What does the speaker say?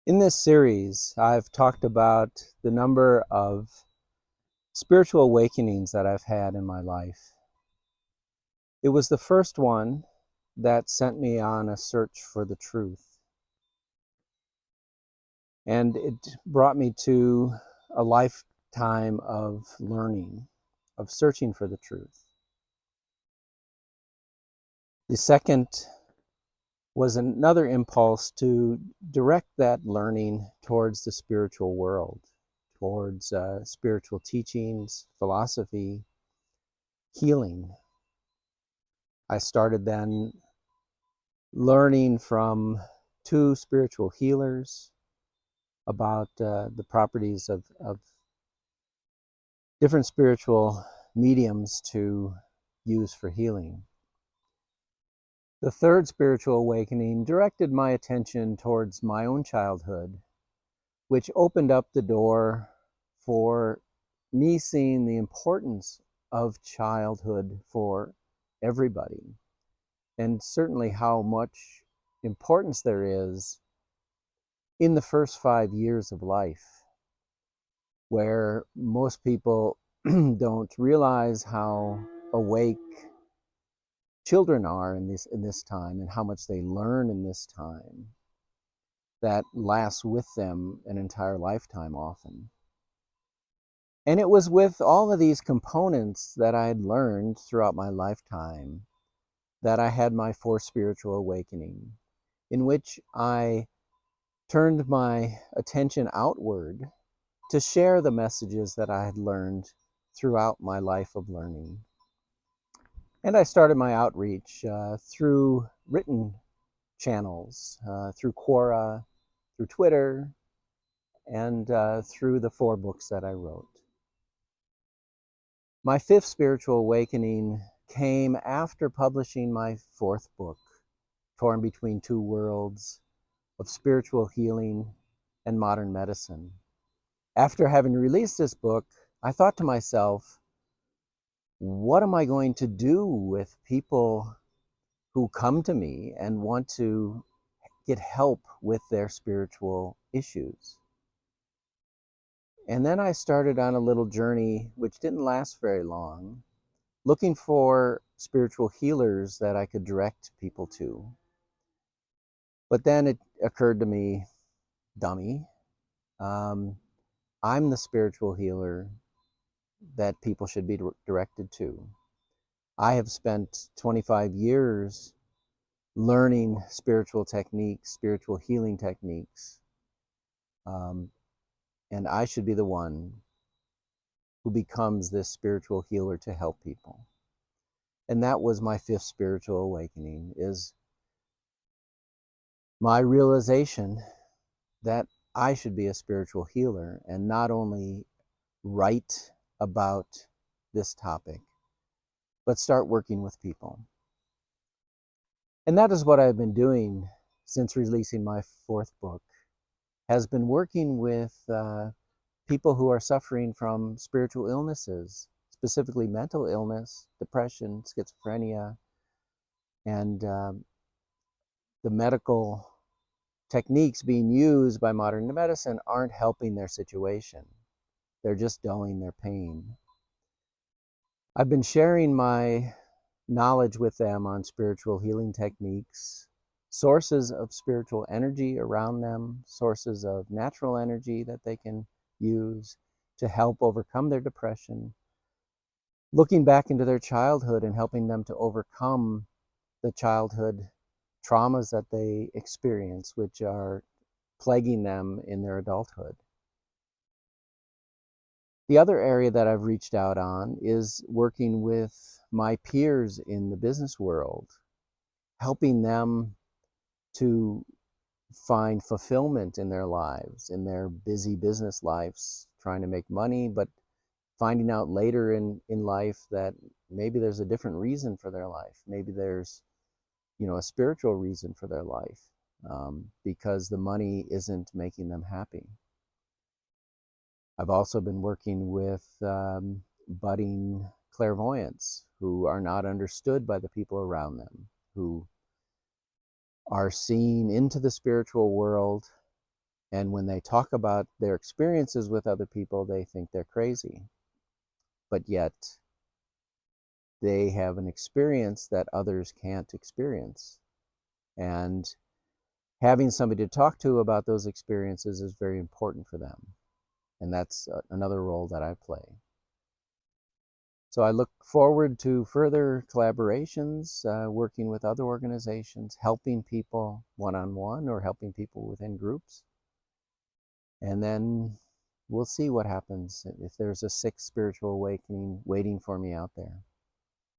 In this series, I've talked about the number of spiritual awakenings that I've had in my life. It was the first one that sent me on a search for the truth. And it brought me to a lifetime of learning, of searching for the truth. The second was another impulse to direct that learning towards the spiritual world, towards spiritual teachings, philosophy, healing. I started then learning from two spiritual healers about the properties of different spiritual mediums to use for healing. The third spiritual awakening directed my attention towards my own childhood, which opened up the door for me seeing the importance of childhood for everybody, and certainly how much importance there is in the first 5 years of life, where most people don't realize how awake children are in this time, and how much they learn in this time that lasts with them an entire lifetime often. And it was with all of these components that I had learned throughout my lifetime that I had my fourth spiritual awakening, in which I turned my attention outward to share the messages that I had learned throughout my life of learning. And I started my outreach through written channels, through Quora, through Twitter, and through the 4 books that I wrote. My fifth spiritual awakening came after publishing my 4th book, Torn Between Two Worlds, of spiritual healing and modern medicine. After having released this book, I thought to myself, what am I going to do with people who come to me and want to get help with their spiritual issues? And then I started on a little journey, which didn't last very long, looking for spiritual healers that I could direct people to. But then it occurred to me, dummy, I'm the spiritual healer that people should be directed to. I have spent 25 years learning spiritual techniques, spiritual healing techniques, and I should be the one who becomes this spiritual healer to help people. And that was my fifth spiritual awakening, is my realization that I should be a spiritual healer and not only write about this topic, but start working with people. And that is what I've been doing since releasing my 4th book, has been working with people who are suffering from spiritual illnesses, specifically mental illness, depression, schizophrenia, and the medical techniques being used by modern medicine aren't helping their situation. They're just dulling their pain. I've been sharing my knowledge with them on spiritual healing techniques, sources of spiritual energy around them, sources of natural energy that they can use to help overcome their depression, looking back into their childhood and helping them to overcome the childhood traumas that they experience, which are plaguing them in their adulthood. The other area that I've reached out on is working with my peers in the business world, helping them to find fulfillment in their lives, in their busy business lives, trying to make money, but finding out later in life that maybe there's a different reason for their life. Maybe there's, a spiritual reason for their life, because the money isn't making them happy. I've also been working with budding clairvoyants who are not understood by the people around them, who are seeing into the spiritual world And when they talk about their experiences with other people, they think they're crazy. But yet, they have an experience that others can't experience. And having somebody to talk to about those experiences is very important for them. And that's another role that I play. So I look forward to further collaborations, working with other organizations, helping people one-on-one or helping people within groups. And then we'll see what happens, if there's a sixth spiritual awakening waiting for me out there.